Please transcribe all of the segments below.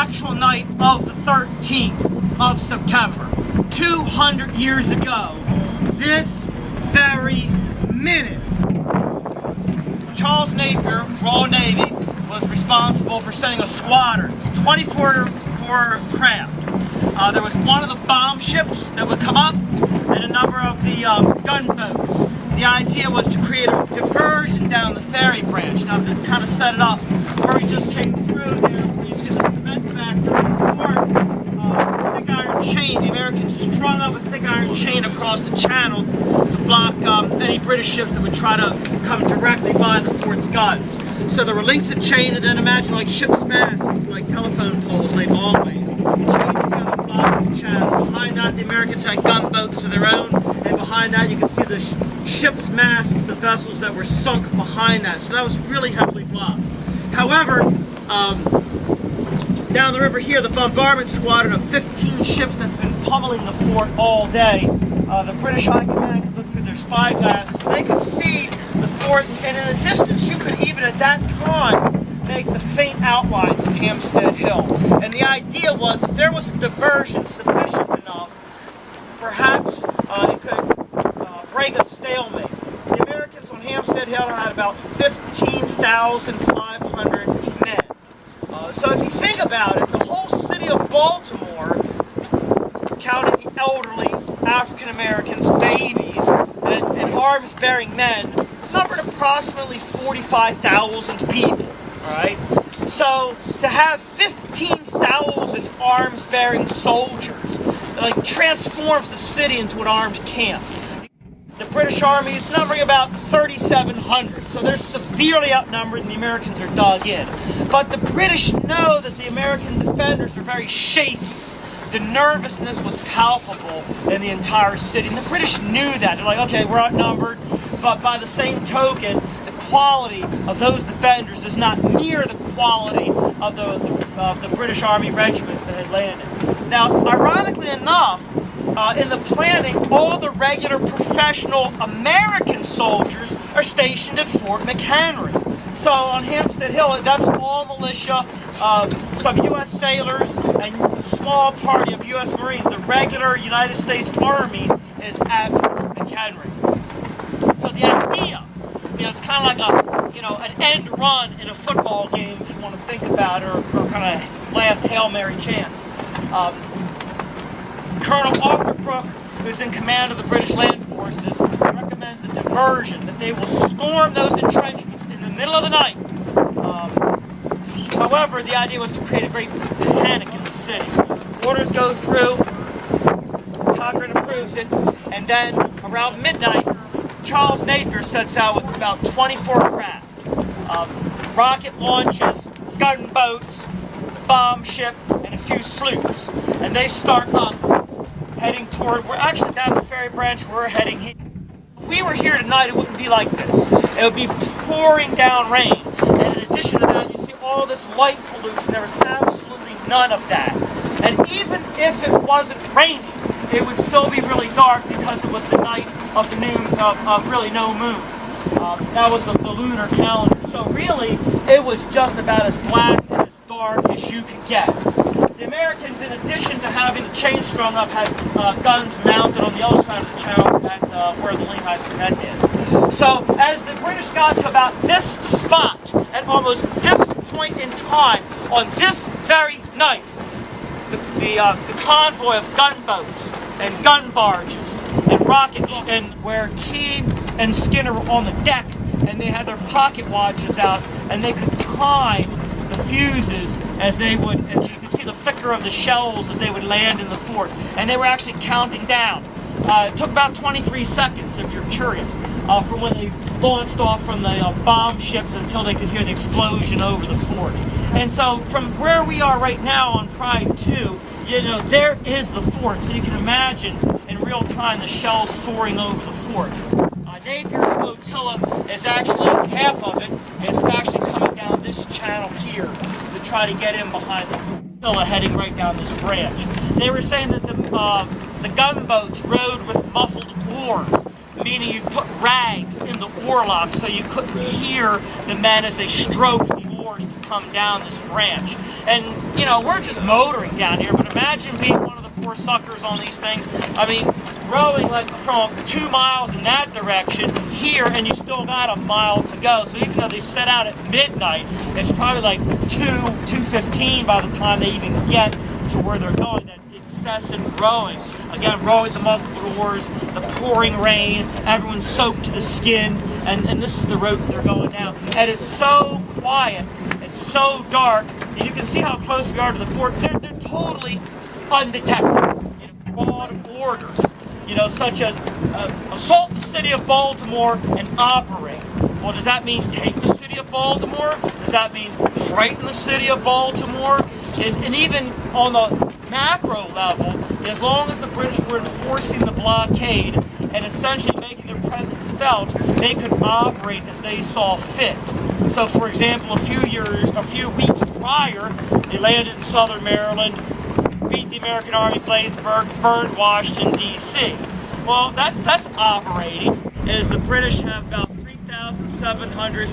actual night of the 13th of September, 200 years ago, this very minute, Charles Napier, Royal Navy, was responsible for sending a squadron, 24 craft. There was one of the bomb ships that would come up and a number of the gunboats. The idea was to create a diversion down the ferry branch. Now, to kind of set it up where we just came through there, you see the cement factory in the fort, thick iron chain. The Americans strung up a thick iron chain across the channel to block any British ships that would try to come directly by the fort's guns. So there were links of chain, and then imagine like ship's masts, like telephone poles laid long ways. Chain together, blocking the channel. Behind that, the Americans had gunboats of their own, and behind that you can see the ship's masts of vessels that were sunk behind that. So that was really heavily blocked. However, down the river here, the bombardment squadron of 15 ships that have been pummeling the fort all day, the British High Command could look through their spy glasses. They could see the fort, and in the distance you could even at that time make the faint outlines of Hampstead Hill. And the idea was, if there was a diversion sufficient enough, perhaps it could break a stalemate. The Americans on Hampstead Hill had about 15,500 men. So if you think about it, the whole city of Baltimore, counting the elderly, African Americans, babies, and arms-bearing men, numbered approximately 45,000 people. All right. So to have 15,000 arms-bearing soldiers, like, transforms the city into an armed camp. The British Army is numbering about 3,700, so they're severely outnumbered and the Americans are dug in. But the British know that the American defenders are very shaky. The nervousness was palpable in the entire city, and the British knew that. They're like, okay, we're outnumbered, but by the same token, the quality of those defenders is not near the quality of the British Army regiments that had landed. Now, ironically enough, in the planning, all the regular professional American soldiers are stationed at Fort McHenry. So on Hampstead Hill, that's all militia, some U.S. sailors, and a small party of U.S. Marines. The regular United States Army is at Fort McHenry. So the idea, it's kind of like an end run in a football game, if you want to think about it, or kind of last Hail Mary chance. Colonel Arthur Brooke, who's in command of the British Land Forces, recommends a diversion, that they will storm those entrenchments in the middle of the night. However, the idea was to create a great panic in the city. Orders go through, Cochrane approves it, and then around midnight, Charles Napier sets out with about 24 craft, rocket launches, gunboats, bomb ship, and a few sloops. And they start up, heading toward, we're actually down the ferry branch, we're heading here. If we were here tonight, it wouldn't be like this. It would be pouring down rain. And in addition to that, you see all this light pollution. There was absolutely none of that. And even if it wasn't raining, it would still be really dark because it was the night of the of really no moon. That was the lunar calendar. So really, it was just about as black and as dark as you could get. The Americans, in addition to having the chain strung up, had guns mounted on the other side of the channel at where the Lehigh Cement is. So as the British got to about this spot, at almost this point in time, on this very night, the convoy of gunboats and gun barges and rockets, and where Key and Skinner were on the deck, and they had their pocket watches out, and they could time the fuses as they would, and you can see the flicker of the shells as they would land in the fort, and they were actually counting down. It took about 23 seconds, if you're curious, from when they launched off from the bomb ships until they could hear the explosion over the fort. And so from where we are right now on Pride 2, there is the fort, so you can imagine in real time the shells soaring over the fort. Napier's flotilla is actually, half of it is actually coming down this channel here to try to get in behind the flotilla heading right down this branch. They were saying that the gunboats rode with muffled oars, meaning you put rags in the oarlocks so you couldn't hear the men as they stroked the oars to come down this branch. And, you know, we're just motoring down here, but imagine being one of the poor suckers on these things. I mean, rowing like from 2 miles in that direction here, and you still got a mile to go. So even though they set out at midnight, it's probably like 2:15 by the time they even get to where they're going. That incessant rowing. Again, rowing the multiple oars, the pouring rain, everyone's soaked to the skin, and this is the route they're going down. And it's so quiet, it's so dark, and you can see how close we are to the fort. They're totally undetected. You know, broad orders, you know, such as assault the city of Baltimore and operate. Well, does that mean take the city of Baltimore? Does that mean frighten the city of Baltimore? And even on the macro level, as long as the British were enforcing the blockade and essentially making their presence felt, they could operate as they saw fit. So, for example, a few weeks prior, they landed in southern Maryland, beat the American Army Bladensburg, burned Washington, D.C. Well, that's operating, as the British have about 3,700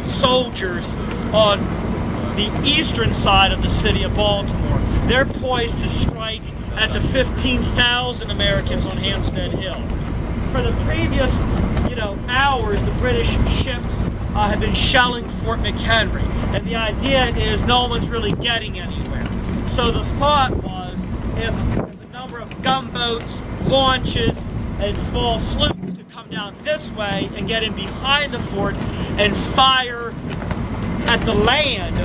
soldiers on the eastern side of the city of Baltimore. They're poised to strike at the 15,000 Americans on Hampstead Hill. For the previous, hours, the British ships have been shelling Fort McHenry, and the idea is no one's really getting anywhere. So the thought was, if a number of gunboats, launches, and small sloops could come down this way and get in behind the fort and fire at the land,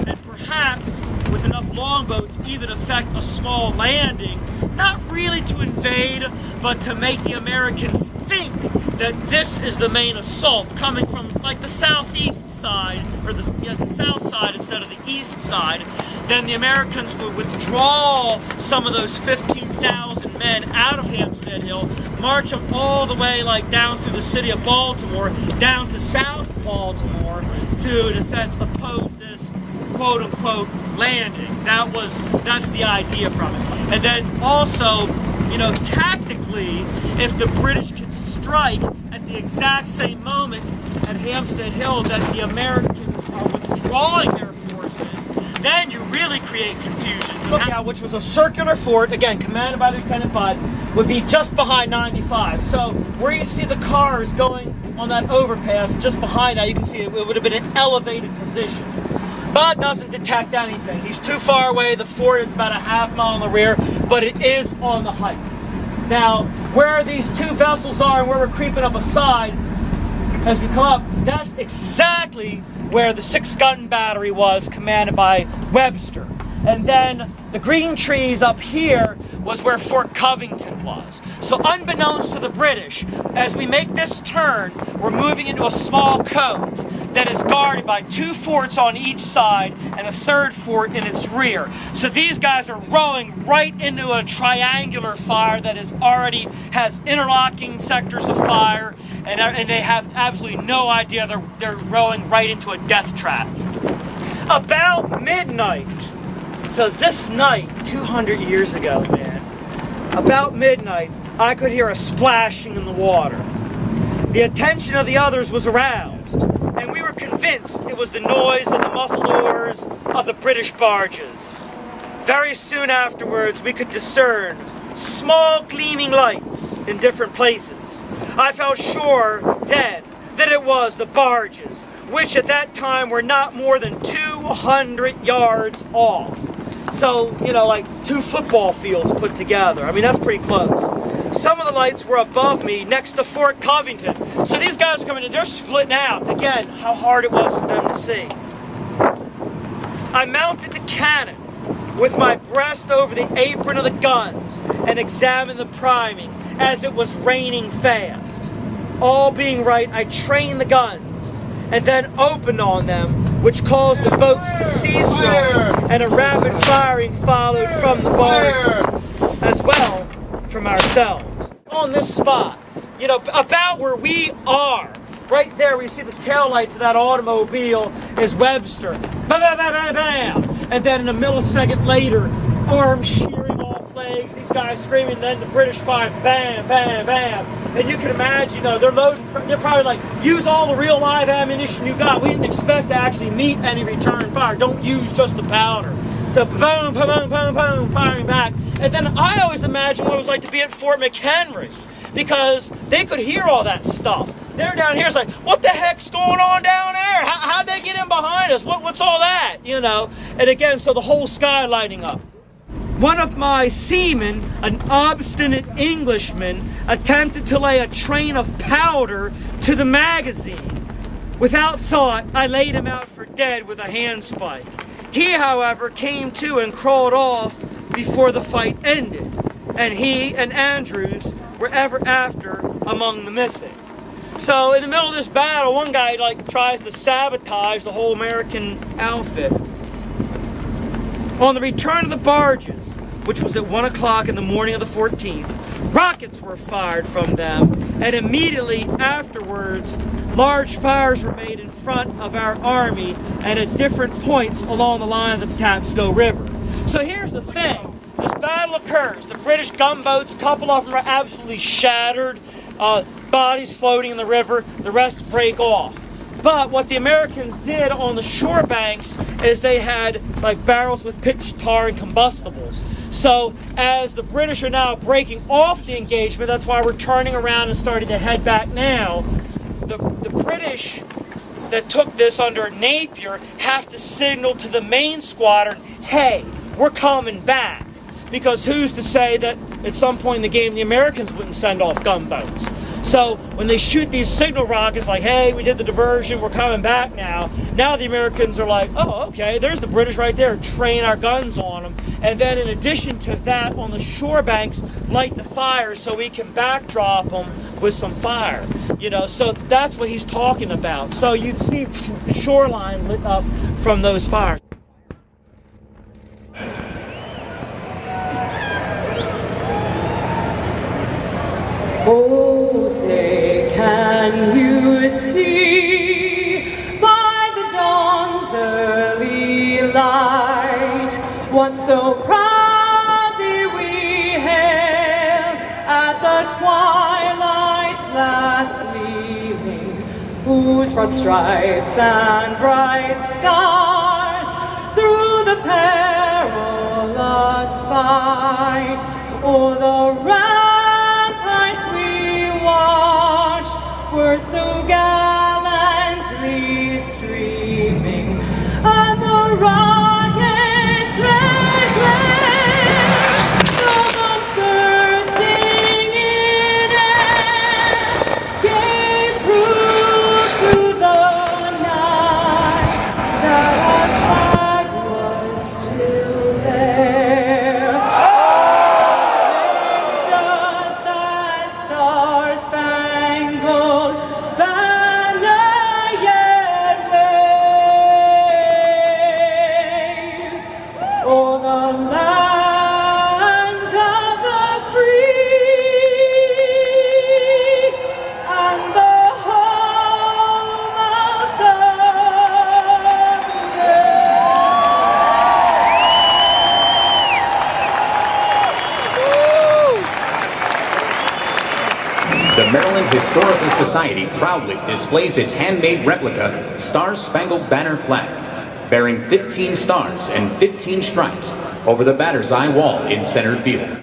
and perhaps with enough longboats even effect a small landing, not really to invade, but to make the Americans think that this is the main assault coming from like the southeast side, or the south side instead of the east side. Then the Americans would withdraw some of those 15,000 men out of Hampstead Hill, march them all the way like down through the city of Baltimore, down to South Baltimore, to, in a sense, oppose this quote-unquote landing. That's the idea from it. And then also, tactically, if the British can strike at the exact same moment at Hampstead Hill that the Americans are withdrawing their forces, then you really create confusion. Lookout, which was a circular fort, again, commanded by Lieutenant Budd, would be just behind 95. So where you see the cars going on that overpass, just behind that, you can see it would have been an elevated position. Budd doesn't detect anything. He's too far away. The fort is about a half mile in the rear, but it is on the heights. Now, where these two vessels are and where we're creeping up a side, as we come up, that's exactly where the 6-gun battery was, commanded by Webster. And then the green trees up here was where Fort Covington was. So unbeknownst to the British, as we make this turn, we're moving into a small cove that is guarded by 2 forts on each side and a 3rd fort in its rear. So these guys are rowing right into a triangular fire that has interlocking sectors of fire, and they have absolutely no idea they're rowing right into a death trap. About midnight, so this night, 200 years ago, man, about midnight, I could hear a splashing in the water. The attention of the others was aroused, and we were convinced it was the noise of the muffled oars of the British barges. Very soon afterwards, we could discern small gleaming lights in different places. I felt sure then that it was the barges, which at that time were not more than 200 yards off. So, like 2 football fields put together. I mean, that's pretty close. Some of the lights were above me next to Fort Covington. So these guys are coming in, they're splitting out. Again, how hard it was for them to see. I mounted the cannon with my breast over the apron of the guns and examined the priming as it was raining fast. All being right, I trained the guns and then opened on them, which caused the boats to cease rowing, and a rapid firing followed from the barges, as well from ourselves. On this spot, about where we are, right there we see the taillights of that automobile is Webster. Bam, bam, bam, bam, bam. And then in a millisecond later, arms shearing off legs, these guys screaming, then the British fire, bam, bam, bam. And you can imagine, you know, they're probably like, use all the real live ammunition you got. We didn't expect to actually meet any return fire. Don't use just the powder. So boom, boom, boom, boom, boom, firing back. And then I always imagined what it was like to be at Fort McHenry, because they could hear all that stuff. They're down here, it's like, what the heck's going on down there? How'd they get in behind us? What's all that? You know? And again, so the whole sky lighting up. One of my seamen, an obstinate Englishman, attempted to lay a train of powder to the magazine. Without thought, I laid him out for dead with a handspike. He, however, came to and crawled off before the fight ended, and he and Andrews were ever after among the missing. So in the middle of this battle, one guy like tries to sabotage the whole American outfit. On the return of the barges, which was at 1 o'clock in the morning of the 14th, rockets were fired from them, and immediately afterwards, large fires were made in front of our army and at different points along the line of the Patapsco River. So here's the thing. This battle occurs. The British gunboats, a couple of them are absolutely shattered, bodies floating in the river, the rest break off. But what the Americans did on the shore banks is they had like barrels with pitch, tar, and combustibles. So as the British are now breaking off the engagement, that's why we're turning around and starting to head back now, the British that took this under Napier have to signal to the main squadron, hey, we're coming back. Because who's to say that at some point in the game the Americans wouldn't send off gunboats? So when they shoot these signal rockets like, hey, we did the diversion, we're coming back now. Now the Americans are like, oh, okay, there's the British right there, train our guns on them. And then in addition to that, on the shore banks, light the fire so we can backdrop them with some fire. You know, so that's what he's talking about. So you'd see the shoreline lit up from those fires. Oh, say, can you see by the dawn's early light what so proudly we hailed at the twilight's last gleaming, whose broad stripes and bright stars through the perilous fight o'er the watched were so gallantly streaming, and the rockets' red glare, the guns bursting in air, gave proof through the night that our flag was still there. Does that Star-Spangled Banner yet wave o'er the land of the free and the home of the The Maryland Historical Society proudly displays its handmade replica Star-Spangled Banner flag, bearing 15 stars and 15 stripes over the batter's eye wall in center field.